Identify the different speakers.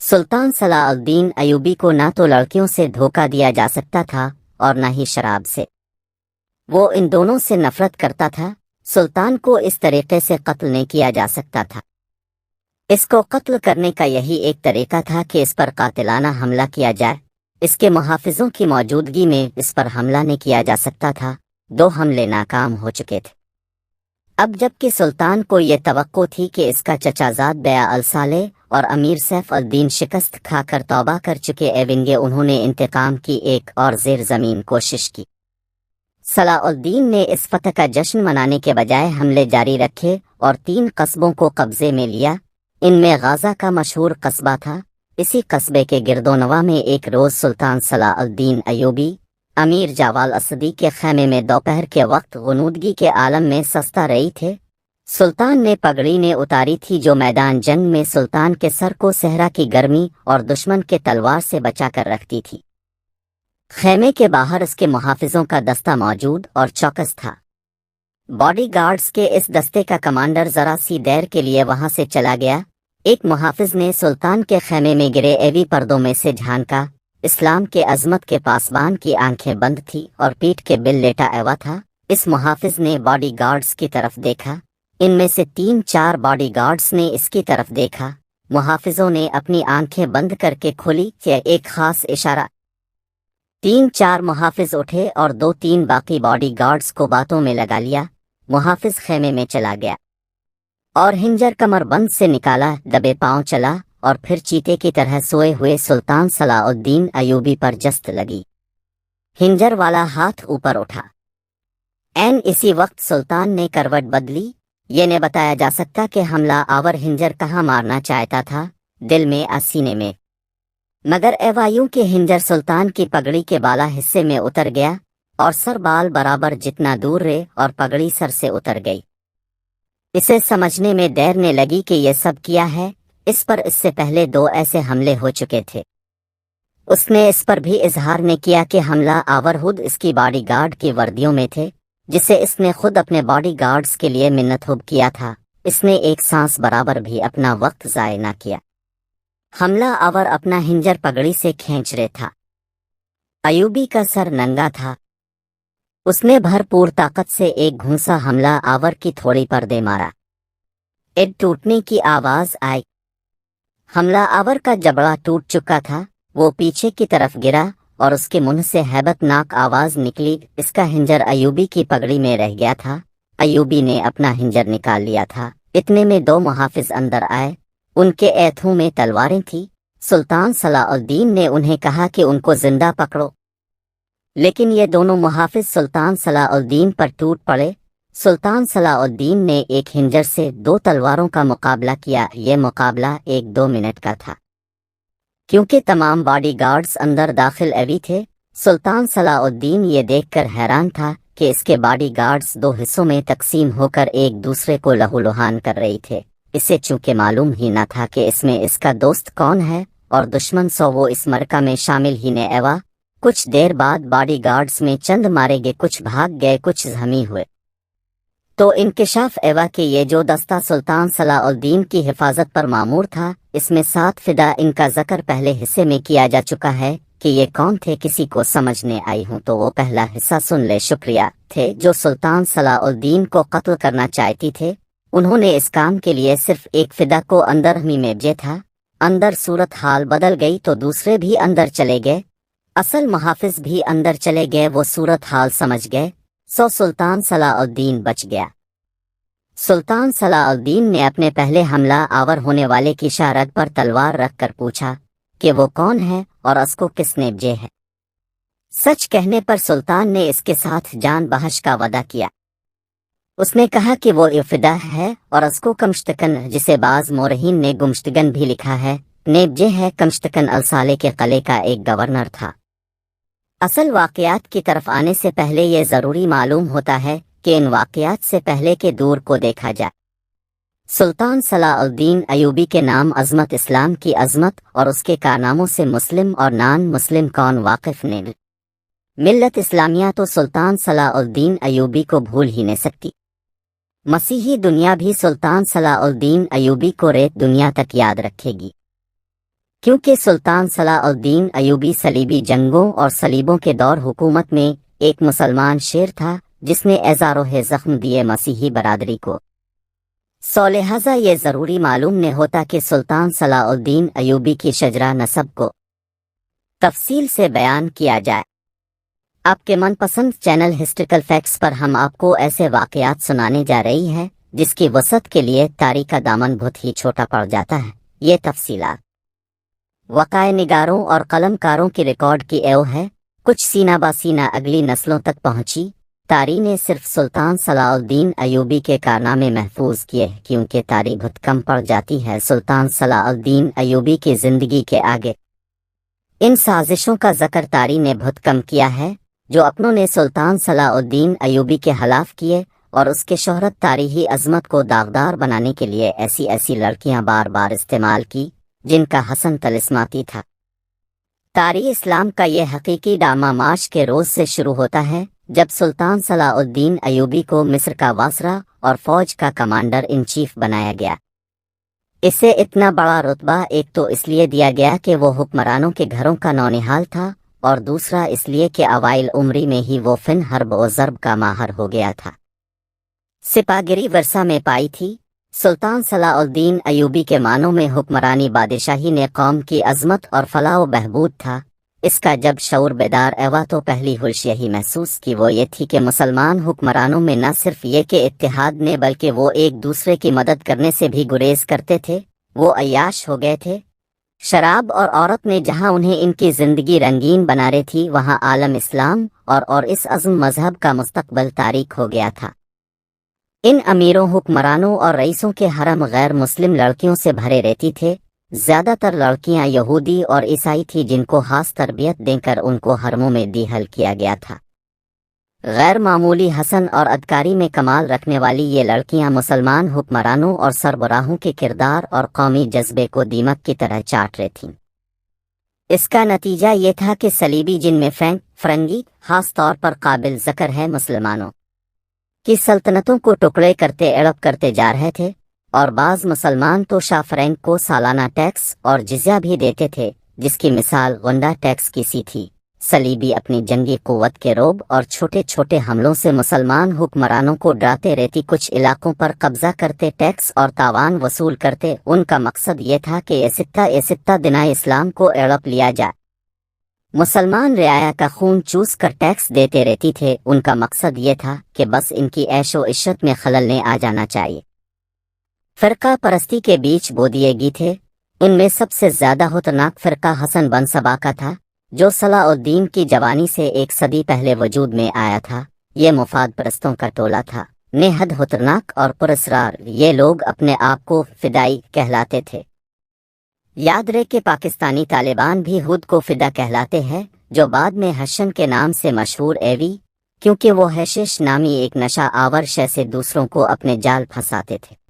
Speaker 1: सुल्तान सलाउद्दीन अयूबी को ना तो लड़कियों से धोखा दिया जा सकता था और न ही शराब से। वो इन दोनों से नफरत करता था। सुल्तान को इस तरीके से कत्ल नहीं किया जा सकता था। इसको कत्ल करने का यही एक तरीका था कि इस पर कातिलाना हमला किया जाए। इसके मुहाफिजों की मौजूदगी में इस पर हमला नहीं किया जा सकता था। 2 हमले नाकाम हो चुके थे। अब जबकि सुल्तान को ये तवक्को थी कि इसका चचाजाद बया अल सालेह और अमीर सैफ अल-दीन शिकस्त खाकर तौबा कर चुके एवेंगे, उन्होंने इंतकाम की एक और ज़ेर ज़मीन कोशिश की। सलाउद्दीन ने इस फतह का जश्न मनाने के बजाय हमले जारी रखे और 3 कस्बों को कब्जे में लिया। इनमें गाज़ा का मशहूर कस्बा था। इसी कस्बे के गिरदोनवा में एक रोज़ सुल्तान सलाउद्दीन अयूबी अमीर जावाल असदी के खैमे में दोपहर के वक्त गुनूदगी के आलम में सस्ता रही थे। सुल्तान ने पगड़ी ने उतारी थी जो मैदान जंग में सुल्तान के सर को सहरा की गर्मी और दुश्मन के तलवार से बचा कर रखती थी। खैमे के बाहर उसके मुहाफिजों का दस्ता मौजूद और चौकस था। बॉडी गार्ड्स के इस दस्ते का कमांडर जरा सी देर के लिए वहां से चला गया। एक मुहाफिज ने सुल्तान के खैमे में गिरे एवी पर्दों में से झांका। इस्लाम के अजमत के पासबान की आंखें बंद थी और पीठ के बिल लेटा हुआ था। इस मुहाफिज ने बॉडी गार्ड्स की तरफ देखा। इनमें से 3-4 बॉडी गार्ड्स ने इसकी तरफ देखा। मुहाफिजों ने अपनी आंखें बंद करके खोली कि एक खास इशारा। 3-4 मुहाफिज उठे और 2-3 बाकी बॉडी गार्ड्स को बातों में लगा लिया। मुहाफिज खैमे में चला गया और हिंजर कमर बंद से निकाला, दबे पांव चला और फिर चीते की तरह सोए हुए सुल्तान सलाउद्दीन अयूबी पर जस्त लगी। हिंजर वाला हाथ ऊपर उठा। ऐन इसी वक्त सुल्तान ने करवट बदली। ये ने बताया जा सकता कि हमला आवर हिंजर कहाँ मारना चाहता था, दिल में या सीने में, मगर एवायूं के हिंजर सुल्तान की पगड़ी के बाला हिस्से में उतर गया और सर बाल बराबर जितना दूर रहे और पगड़ी सर से उतर गई। इसे समझने में देर ने लगी कि यह सब किया है। इस पर इससे पहले 2 ऐसे हमले हो चुके थे। उसने इस पर भी इजहार ने किया कि हमला आवर खुद इसकी बॉडीगार्ड की वर्दियों में थे, जिसे इसने खुद अपने बॉडीगार्ड्स के लिए मिन्नतुब किया था। इसने एक सांस बराबर भी अपना वक्त ज़ाय न किया। हमला आवर अपना हिंजर पगड़ी से खींच रहे था। अयूबी का सर नंगा था। उसने भरपूर ताकत से एक घूंसा हमला आवर की थोड़ी पर दे मारा। इड टूटने की आवाज आई। हमला आवर का जबड़ा टूट चुका था। वो पीछे की तरफ गिरा और उसके मुंह से हैबतनाक आवाज निकली। इसका हिंजर अयूबी की पगड़ी में रह गया था। अयूबी ने अपना हिंजर निकाल लिया था। इतने में 2 मुहाफिज अंदर आए। उनके ऐथों में तलवारें थी। सुल्तान सलाउद्दीन ने उन्हें कहा कि उनको जिंदा पकड़ो, लेकिन ये दोनों मुहाफिज सुल्तान सलाउद्दीन पर टूट पड़े। सुल्तान सलाउद्दीन ने एक हिंजर से 2 तलवारों का मुकाबला किया। ये मुकाबला 1-2 मिनट का था। क्योंकि तमाम बॉडीगार्ड्स अंदर दाखिल अवी थे, सुल्तान सलाउद्दीन ये देखकर हैरान था कि इसके बॉडीगार्ड्स 2 हिस्सों में तकसीम होकर एक दूसरे को लहूलुहान कर रही थे। इसे चूंकि मालूम ही न था कि इसमें इसका दोस्त कौन है और दुश्मन सो वो इस मरका में शामिल ही ने एवा। कुछ देर बाद बॉडीगार्ड्स में चंद मारे गए, कुछ भाग गए, कुछ जख्मी हुए। तो इंकिशाफ एवा कि ये जो दस्ता सुल्तान सलाउद्दीन की हिफाजत पर मामूर था, इसमें 7 फिदा इनका जिक्र पहले हिस्से में किया जा चुका है कि ये कौन थे। किसी को समझने आई हूं तो वो पहला हिस्सा सुन ले। शुक्रिया थे जो सुल्तान सलाउद्दीन को कत्ल करना चाहती थे। उन्होंने इस काम के लिए सिर्फ एक फिदा को अंदर ही में भेजा था। अंदर सूरत हाल बदल गई तो दूसरे भी अंदर चले गए। असल मुहाफिज भी अंदर चले गए। वो सूरत हाल समझ गए, सो सुल्तान सलाउद्दीन बच गया। सुल्तान सलाउद्दीन ने अपने पहले हमला आवर होने वाले की शारद पर तलवार रखकर पूछा कि वो कौन है और उसको किसने भेजा है। सच कहने पर सुल्तान ने इसके साथ जान बहश का वादा किया। उसने कहा कि वो इफ़िदा है और उसको कमश्तकन, जिसे बाज मोरहीन ने गुमश्तगन भी लिखा है, नेबजे है। कमश्तकन अल साले के कले का एक गवर्नर था। असल वाक़यात की तरफ आने से पहले ये ज़रूरी मालूम होता है कि इन वाक़यात से पहले के दूर को देखा जाए। सुल्तान सलाउद्दीन अयूबी के नाम अज़मत, इस्लाम की अज़मत और उसके कारनामों से मुस्लिम और नान मुस्लिम कौन वाकिफ़ ने। मिल्लत इस्लामिया तो सुल्तान सलाउद्दीन अयूबी को भूल ही नहीं सकती। मसीही दुनिया भी सुल्तान सलाउद्दीन अयूबी को रेत दुनिया तक याद रखेगी। کیونکہ سلطان صلاح الدین ایوبی صلیبی جنگوں اور صلیبوں کے دور حکومت میں ایک مسلمان شیر تھا جس نے اظہار و زخم دیے مسیحی برادری کو، سو لہذا یہ ضروری معلوم نہیں ہوتا کہ سلطان صلاح الدین ایوبی کی شجرہ نسب کو تفصیل سے بیان کیا جائے۔ آپ کے من پسند چینل ہسٹریکل فیکٹس پر ہم آپ کو ایسے واقعات سنانے جا رہی ہیں جس کی وسعت کے لیے تاریخ کا دامن بہت ہی چھوٹا پڑ جاتا ہے۔ یہ تفصیلات وقائع نگاروں اور قلم کاروں کی ریکارڈ کی ایو ہے، کچھ سینہ با سینہ اگلی نسلوں تک پہنچی۔ تاریخ نے صرف سلطان صلاح الدین ایوبی کے کارنامے محفوظ کیے کیونکہ تاریخ بہت کم پڑ جاتی ہے سلطان صلاح الدین ایوبی کی زندگی کے آگے۔ ان سازشوں کا ذکر تاریخ نے بہت کم کیا ہے جو اپنوں نے سلطان صلاح الدین ایوبی کے خلاف کیے، اور اس کے شہرت تاریخی عظمت کو داغدار بنانے کے لیے ایسی لڑکیاں بار بار استعمال کی جن کا حسن طلسماتی تھا۔ تاریخ اسلام کا یہ حقیقی ڈرامہ مارچ کے روز سے شروع ہوتا ہے جب سلطان صلاح الدین ایوبی کو مصر کا وائسرا اور فوج کا کمانڈر ان چیف بنایا گیا۔ اسے اتنا بڑا رتبہ ایک تو اس لیے دیا گیا کہ وہ حکمرانوں کے گھروں کا نونہال تھا، اور دوسرا اس لیے کہ اوائل عمری میں ہی وہ فن حرب و ضرب کا ماہر ہو گیا تھا۔ سپاہگری ورثہ میں پائی تھی۔ سلطان صلاح الدین ایوبی کے معنوں میں حکمرانی بادشاہی نے قوم کی عظمت اور فلاح و بہبود تھا۔ اس کا جب شعور بیدار ایوا تو پہلی خواہش یہی محسوس کی وہ یہ تھی کہ مسلمان حکمرانوں میں نہ صرف یہ کہ اتحاد نے بلکہ وہ ایک دوسرے کی مدد کرنے سے بھی گریز کرتے تھے۔ وہ عیاش ہو گئے تھے۔ شراب اور عورت نے جہاں انہیں ان کی زندگی رنگین بنا رہی تھی وہاں عالم اسلام اور اس عظم مذہب کا مستقبل تاریک ہو گیا تھا۔ ان امیروں حکمرانوں اور رئیسوں کے حرم غیر مسلم لڑکیوں سے بھرے رہتی تھے۔ زیادہ تر لڑکیاں یہودی اور عیسائی تھیں جن کو خاص تربیت دے کر ان کو حرموں میں داخل کیا گیا تھا۔ غیر معمولی حسن اور ادکاری میں کمال رکھنے والی یہ لڑکیاں مسلمان حکمرانوں اور سربراہوں کے کردار اور قومی جذبے کو دیمک کی طرح چاٹ رہی تھیں۔ اس کا نتیجہ یہ تھا کہ صلیبی جن میں فرنگی خاص طور پر قابل ذکر ہے مسلمانوں کی سلطنتوں کو ٹکڑے کرتے اڑپ کرتے جا رہے تھے، اور بعض مسلمان تو شاہ فرینک کو سالانہ ٹیکس اور جزیہ بھی دیتے تھے، جس کی مثال غنڈہ ٹیکس کی سی تھی۔ صلیبی اپنی جنگی قوت کے رعب اور چھوٹے چھوٹے حملوں سے مسلمان حکمرانوں کو ڈراتے رہتی، کچھ علاقوں پر قبضہ کرتے، ٹیکس اور تاوان وصول کرتے۔ ان کا مقصد یہ تھا کہ یہ ستہ دنائے اسلام کو اڑپ لیا جائے۔ مسلمان رعایا کا خون چوس کر ٹیکس دیتے رہتی تھے، ان کا مقصد یہ تھا کہ بس ان کی عیش و عشرت میں خلل نہیں آ جانا چاہیے۔ فرقہ پرستی کے بیچ بو دیے گی تھے۔ ان میں سب سے زیادہ خطرناک فرقہ حسن بن سبا کا تھا، جو صلاح الدین کی جوانی سے ایک صدی پہلے وجود میں آیا تھا۔ یہ مفاد پرستوں کا ٹولہ تھا، نہایت خطرناک اور پراسرار۔ یہ لوگ اپنے آپ کو فدائی کہلاتے تھے۔ یاد رہے کہ پاکستانی طالبان بھی خود کو فدا کہلاتے ہیں، جو بعد میں حشن کے نام سے مشہور ایوی، کیونکہ وہ حشش نامی ایک نشہ آور شے سے دوسروں کو اپنے جال پھنساتے تھے۔